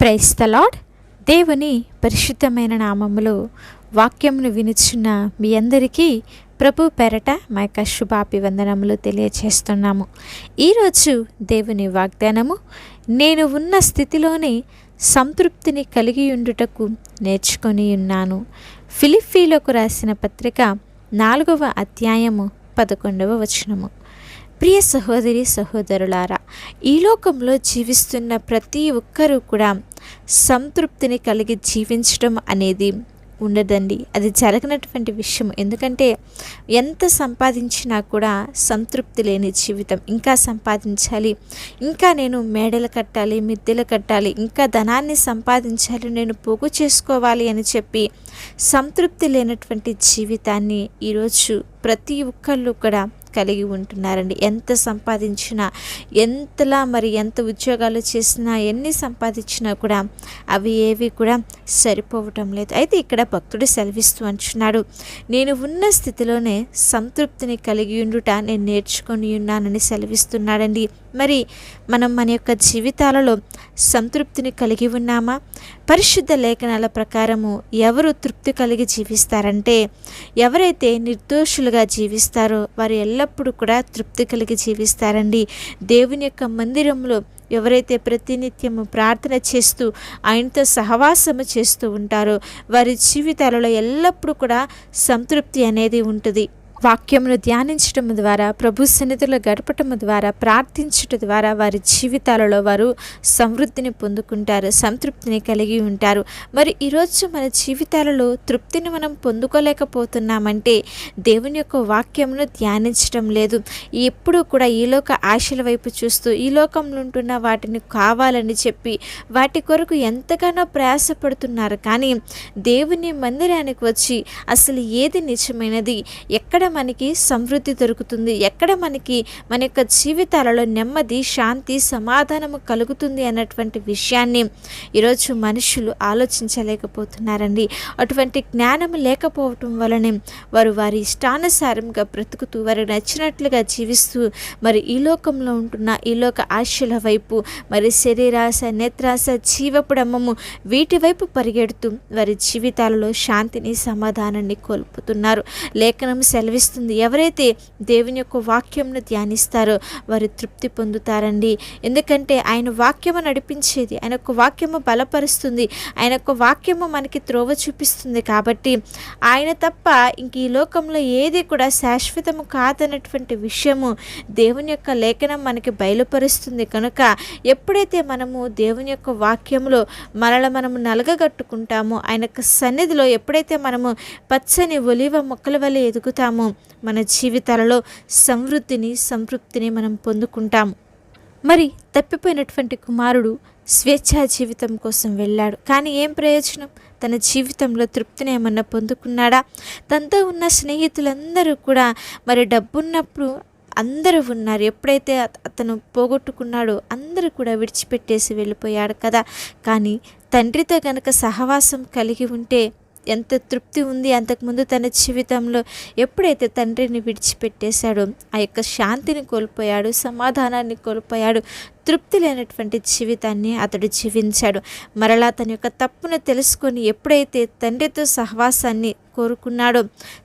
Praise the lord. దేవుని పరిశుద్ధమైన నామములో వాక్యమును వినుచున్న మీ అందరికీ ప్రభు పేరట మా యొక్క శుభాభివందనములు తెలియచేస్తున్నాము. ఈరోజు దేవుని వాగ్దానము, నేను ఉన్న స్థితిలోనే సంతృప్తిని కలిగి ఉండుటకు నేర్చుకొని ఉన్నాను. ఫిలిప్పీలకు రాసిన పత్రిక 4వ అధ్యాయము 11వ వచనము. ప్రియ సహోదరి సహోదరులారా, ఈ లోకంలో జీవిస్తున్న ప్రతి ఒక్కరూ కూడా సంతృప్తిని కలిగి జీవించడం అనేది ఉండదండి. అది జరగనటువంటి విషయం. ఎందుకంటే ఎంత సంపాదించినా కూడా సంతృప్తి లేని జీవితం. ఇంకా సంపాదించాలి, ఇంకా నేను మేడలు కట్టాలి, మిద్దెలు కట్టాలి, ఇంకా ధనాన్ని సంపాదించాలి, నేను పోగు చేసుకోవాలి అని చెప్పి సంతృప్తి లేనటువంటి జీవితాన్ని ఈరోజు ప్రతి ఒక్కళ్ళు కూడా కలిగి ఉంటున్నారండి. ఎంత సంపాదించినా, ఎంత ఉద్యోగాలు చేసినా, ఎన్ని సంపాదించినా కూడా అవి ఏవి కూడా సరిపోవటం లేదు. అయితే ఇక్కడ భక్తుడు సెలవిస్తూ అంటున్నాడు, నేను ఉన్న స్థితిలోనే సంతృప్తిని కలిగి ఉండుట నేను నేర్చుకొని ఉన్నానని సెలవిస్తున్నాడండి. మరి మనం మన యొక్క జీవితాలలో సంతృప్తిని కలిగి ఉన్నామా? పరిశుద్ధ లేఖనాల ప్రకారము ఎవరు తృప్తి కలిగి జీవిస్తారంటే, ఎవరైతే నిర్దోషులుగా జీవిస్తారో వారు ఎల్లప్పుడూ కూడా తృప్తి కలిగి జీవిస్తారండి. దేవుని యొక్క మందిరంలో ఎవరైతే ప్రతినిత్యము ప్రార్థన చేస్తూ ఆయనతో సహవాసము చేస్తూ ఉంటారో వారి జీవితాలలో ఎల్లప్పుడూ కూడా సంతృప్తి అనేది ఉంటుంది. వాక్యమును ధ్యానించటం ద్వారా, ప్రభు సన్నిధిలో గడపటం ద్వారా, ప్రార్థించటం ద్వారా వారి జీవితాలలో వారు సమృద్ధిని పొందుకుంటారు, సంతృప్తిని కలిగి ఉంటారు. మరి ఈరోజు మన జీవితాలలో తృప్తిని మనం పొందుకోలేకపోతున్నామంటే దేవుని యొక్క వాక్యమును ధ్యానించటం లేదు. ఎప్పుడూ కూడా ఈలోక ఆశల వైపు చూస్తూ, ఈ లోకంలో ఉంటున్న వాటిని కావాలని చెప్పి వాటి కొరకు ఎంతగానో ప్రయాసపడుతున్నారు. కానీ దేవుని మందిరానికి వచ్చి అసలు ఏది నిజమైనది, ఎక్కడ మనకి సమృద్ధి దొరుకుతుంది, ఎక్కడ మనకి మన యొక్క జీవితాలలో నెమ్మది, శాంతి, సమాధానము కలుగుతుంది అన్నటువంటి విషయాన్ని ఈరోజు మనుషులు ఆలోచించలేకపోతున్నారండి. అటువంటి జ్ఞానం లేకపోవటం వలనే వారు వారి ఇష్టానుసారంగా బ్రతుకుతూ, వారికి నచ్చినట్లుగా జీవిస్తూ మరి ఈ లోకంలో ఉంటున్న ఈ లోక ఆశల వైపు, మరి శరీరాశ, నేత్రాశ, జీవపుడమ్మము వీటి వైపు పరిగెడుతూ వారి జీవితాలలో శాంతిని, సమాధానాన్ని కోల్పోతున్నారు. లేఖనం సెలవిస్తుంది, ఎవరైతే దేవుని యొక్క వాక్యంను ధ్యానిస్తారో వారు తృప్తి పొందుతారండి. ఎందుకంటే ఆయన వాక్యము నడిపించేది, ఆయన యొక్క వాక్యము బలపరుస్తుంది, ఆయన యొక్క వాక్యము మనకి త్రోవ చూపిస్తుంది. కాబట్టి ఆయన తప్ప ఇంక ఈ లోకంలో ఏది కూడా శాశ్వతము కాదన్నటువంటి విషయము దేవుని యొక్క లేఖనం మనకి బయలుపరుస్తుంది. కనుక ఎప్పుడైతే మనము దేవుని యొక్క వాక్యంలో మనము నలగగట్టుకుంటామో, ఆయన యొక్క సన్నిధిలో ఎప్పుడైతే మనము పచ్చని ఒలివ మొక్కల వలె ఎదుగుతామో మన జీవితాలలో సమృద్ధిని, సంతృప్తిని మనం పొందుకుంటాము. మరి తప్పిపోయినటువంటి కుమారుడు స్వేచ్ఛా జీవితం కోసం వెళ్ళాడు. కానీ ఏం ప్రయోజనం? తన జీవితంలో తృప్తిని ఏమన్నా పొందుకున్నాడా? తనతో ఉన్న స్నేహితులందరూ కూడా మరి డబ్బున్నప్పుడు అందరూ ఉన్నారు, ఎప్పుడైతే అతను పోగొట్టుకున్నాడో అందరూ కూడా విడిచిపెట్టేసి వెళ్ళిపోయాడు కదా. కానీ తండ్రితో కనుక సహవాసం కలిగి ఉంటే ఎంత తృప్తి ఉంది. అంతకుముందు తన జీవితంలో ఎప్పుడైతే తండ్రిని విడిచిపెట్టేశాడో ఆ యొక్క శాంతిని కోల్పోయాడు, సమాధానాన్ని కోల్పోయాడు, తృప్తి లేనటువంటి జీవితాన్ని అతడు జీవించాడు. మరలా తన యొక్క తప్పును తెలుసుకొని ఎప్పుడైతే తండ్రితో సహవాసాన్ని కోరుకున్నాడో,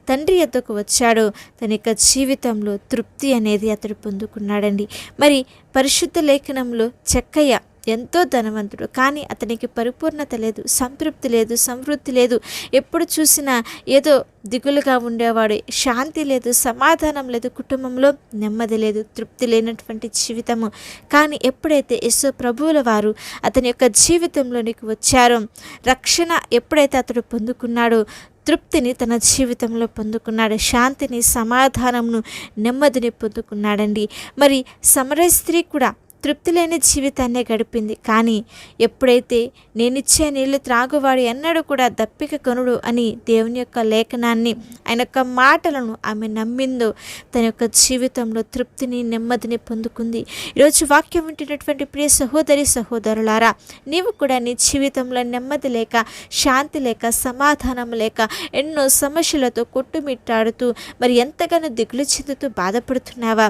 తండ్రి యొద్దకు వచ్చాడో, తన యొక్క జీవితంలో తృప్తి అనేది అతడు పొందుకున్నాడండి. మరి పరిశుద్ధ లేఖనంలో చెక్కయ్య ఎంతో ధనవంతుడు, కానీ అతనికి పరిపూర్ణత లేదు, సంతృప్తి లేదు, సమృద్ధి లేదు. ఎప్పుడు చూసినా ఏదో దిగులుగా ఉండేవాడు, శాంతి లేదు, సమాధానం లేదు, కుటుంబంలో నెమ్మది లేదు, తృప్తి లేనటువంటి జీవితము. కానీ ఎప్పుడైతే యేసు ప్రభువుల వారు అతని యొక్క జీవితంలోనికి వచ్చారో, రక్షణ ఎప్పుడైతే అతడు పొందుకున్నాడో, తృప్తిని తన జీవితంలో పొందుకున్నాడు, శాంతిని, సమాధానమును, నెమ్మదిని పొందుకున్నాడండి. మరి సమరయ స్త్రీ కూడా తృప్తి లేని జీవితాన్నే గడిపింది. కానీ ఎప్పుడైతే నేనిచ్చే నీళ్లు త్రాగువాడు ఎన్నడూ కూడా దప్పిక కొనుడు అని దేవుని యొక్క లేఖనాన్ని, ఆయన యొక్క మాటలను ఆమె నమ్మిందో తన యొక్క జీవితంలో తృప్తిని, నెమ్మదిని పొందుకుంది. ఈరోజు వాక్యం వింటున్నటువంటి ప్రియ సహోదరి సహోదరులారా, నీవు కూడా నీ జీవితంలో నెమ్మది లేక, శాంతి లేక, సమాధానం లేక, ఎన్నో సమస్యలతో కొట్టుమిట్టాడుతూ మరి ఎంతగానో దిగులు చెందుతూ బాధపడుతున్నావా?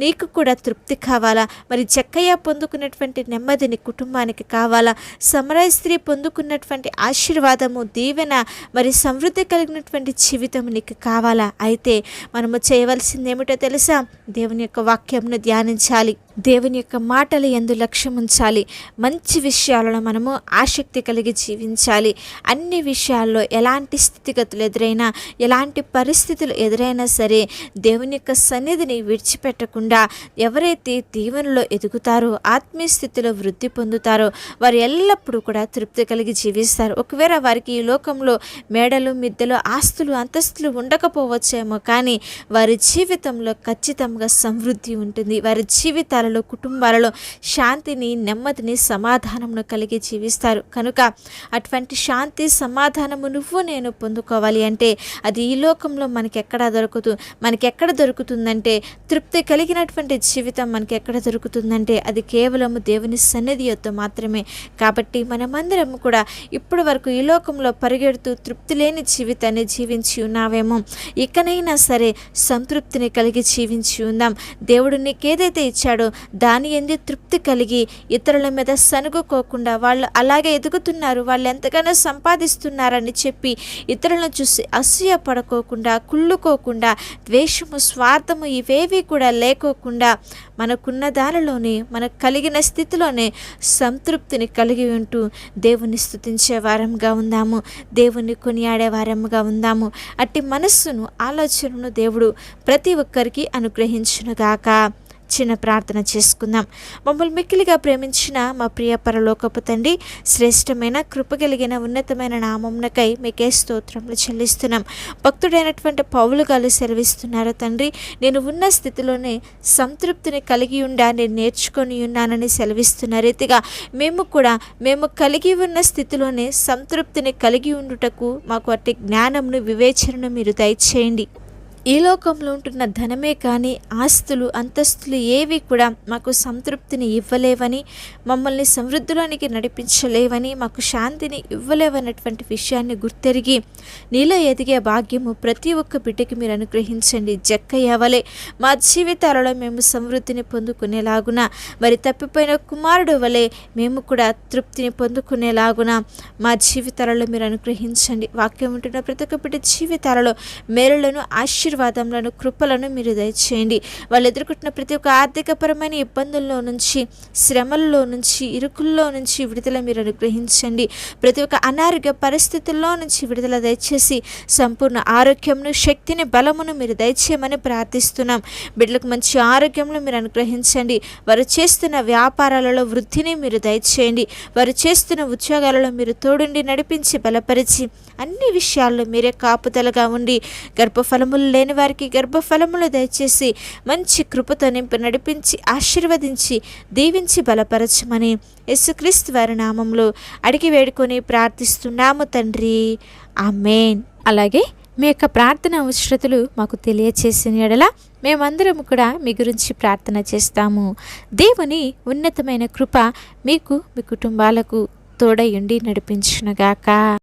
నీకు కూడా తృప్తి కావాలా? మరి జక్కయ్య పొందుకున్నటువంటి నెమ్మదిని కుటుంబానికి కావాలా, సమరయ స్త్రీ పొందుకున్నటువంటి ఆశీర్వాదము, దీవెన, మరి సమృద్ధి కలిగినటువంటి జీవితం నీకు కావాలా? అయితే మనము చేయవలసింది ఏమిటో తెలుసా? దేవుని యొక్క వాక్యంను ధ్యానించాలి, దేవుని యొక్క మాటలు యందు లక్ష్యం ఉంచాలి, మంచి విషయాలను మనము ఆసక్తి కలిగి జీవించాలి. అన్ని విషయాల్లో ఎలాంటి స్థితిగతులు ఎదురైనా, ఎలాంటి పరిస్థితులు ఎదురైనా సరే దేవుని యొక్క సన్నిధిని విడిచిపెట్టకుండా ఎవరైతే దీవెనలో ఎదుగుతారో, ఆత్మీయ స్థితిలో వృద్ధి పొందుతారో వారు ఎల్లప్పుడూ కూడా తృప్తి కలిగి జీవిస్తారు. ఒకవేళ వారికి ఈ లోకంలో మేడలు, మిద్దెలు, ఆస్తులు, అంతస్తులు ఉండకపోవచ్చేమో, కానీ వారి జీవితంలో ఖచ్చితంగా సమృద్ధి ఉంటుంది. వారి జీవితాలలో, కుటుంబాలలో శాంతిని, నెమ్మదిని, సమాధానమును కలిగి జీవిస్తారు. కనుక అటువంటి శాంతి, సమాధానము నువ్వు నేను పొందుకోవాలి అంటే అది ఈ లోకంలో మనకెక్కడ దొరుకుతుందంటే, తృప్తి కలిగినటువంటి జీవితం మనకి ఎక్కడ దొరుకుతుందంటే అది కేవలము దేవుని సన్నిధి యొద్ద మాత్రమే. కాబట్టి మనమందరం కూడా ఇప్పటి వరకు ఈ లోకంలో పరిగెడుతూ తృప్తి లేని జీవితాన్ని జీవించి ఉన్నావేమో, ఇకనైనా సరే సంతృప్తిని కలిగి జీవించి ఉందాం. దేవుడు నీకేదైతే ఇచ్చాడో దాని యందు తృప్తి కలిగి ఇతరుల మీద సనుగుకోకుండా, వాళ్ళు అలాగే ఎదుగుతున్నారు, వాళ్ళు ఎంతగానో సంపాదిస్తున్నారని చెప్పి ఇతరులను చూసి అసూయ పడుకోకుండా, కుళ్ళుకోకుండా, ద్వేషము, స్వార్థము ఇవేవి కూడా లేకోకుండా మనకున్న దానిలోనే, మనకు కలిగిన స్థితిలోనే సంతృప్తిని కలిగి ఉంటూ దేవుని స్తుతించే వారంగా ఉందాము, దేవుని కొనియాడే వారంగా ఉందాము. అట్టి మనస్సును, ఆలోచనను దేవుడు ప్రతి ఒక్కరికి అనుగ్రహించునుగాక. చిన్న ప్రార్థన చేసుకుందాం. మమ్మల్ని మిక్కిలిగా ప్రేమించిన మా ప్రియ పరలోకపు తండ్రి, శ్రేష్టమైన కృపగలిగిన ఉన్నతమైన నామమునకై మీకే స్తోత్రములు చెల్లిస్తున్నాం. భక్తుడైనటువంటి పౌలు గారు సెలవిస్తున్నారు, తండ్రి నేను ఉన్న స్థితిలోనే సంతృప్తిని కలిగి నేను నేర్చుకొని ఉన్నానని సెలవిస్తున్న రీతిగా మేము కలిగి ఉన్న స్థితిలోనే సంతృప్తిని కలిగి ఉండుటకు మాకు అట్టి జ్ఞానమును, వివేచనను మీరు దయచేయండి. ఈ లోకంలో ఉంటున్న ధనమే కానీ, ఆస్తులు, అంతస్తులు ఏవి కూడా మాకు సంతృప్తిని ఇవ్వలేవని, మమ్మల్ని సమృద్ధిలోనికి నడిపించలేవని, మాకు శాంతిని ఇవ్వలేవన్నటువంటి విషయాన్ని గుర్తెరిగి నీలో ఎదిగే భాగ్యము ప్రతి ఒక్క బిడ్డకి మీరు అనుగ్రహించండి. జక్కయ్య వలె మా జీవితాలలో మేము సమృద్ధిని పొందుకునేలాగున, మరి తప్పిపోయిన కుమారుడు వలె మేము కూడా తృప్తిని పొందుకునేలాగున మా జీవితాలలో మీరు అనుగ్రహించండి. వాక్యం ఉంటున్న ప్రతి ఒక్క బిడ్డ జీవితాలలో మేలులను, ఆశీర్వాదములను, కృపలను మీరు దయచేయండి. వాళ్ళు ఎదుర్కొంటున్న ప్రతి ఒక్క ఆర్థికపరమైన ఇబ్బందుల్లో నుంచి, శ్రమల్లో నుంచి, ఇరుకుల్లో నుంచి విడుదల మీరు అనుగ్రహించండి. ప్రతి ఒక్క అనారోగ్య పరిస్థితుల్లో నుంచి విడుదల దయచేసి సంపూర్ణ ఆరోగ్యమును, శక్తిని, బలమును మీరు దయచేయమని ప్రార్థిస్తున్నాం. బిడ్డలకు మంచి ఆరోగ్యంలో మీరు అనుగ్రహించండి. వారు చేస్తున్న వ్యాపారాలలో వృద్ధిని మీరు దయచేయండి. వారు చేస్తున్న ఉద్యోగాలలో మీరు తోడుండి నడిపించి బలపరిచి అన్ని విషయాల్లో మీరే కాపుదలగా ఉండి, గర్భఫలములు లేని వారికి గర్భఫలములు దయచేసి మంచి కృపతో నింపి నడిపించి ఆశీర్వదించి దీవించి బలపరచమని యేసుక్రీస్తు వారి నామములో అడిగి వేడుకొని ప్రార్థిస్తున్నాము తండ్రి, ఆమేన్. అలాగే మీ యొక్క ప్రార్థన అవసరతలు మాకు తెలియచేసిన యెడల మేమందరం కూడా మీ గురించి ప్రార్థన చేస్తాము. దేవుని ఉన్నతమైన కృప మీకు, మీ కుటుంబాలకు తోడయుండి నడిపించునుగాక.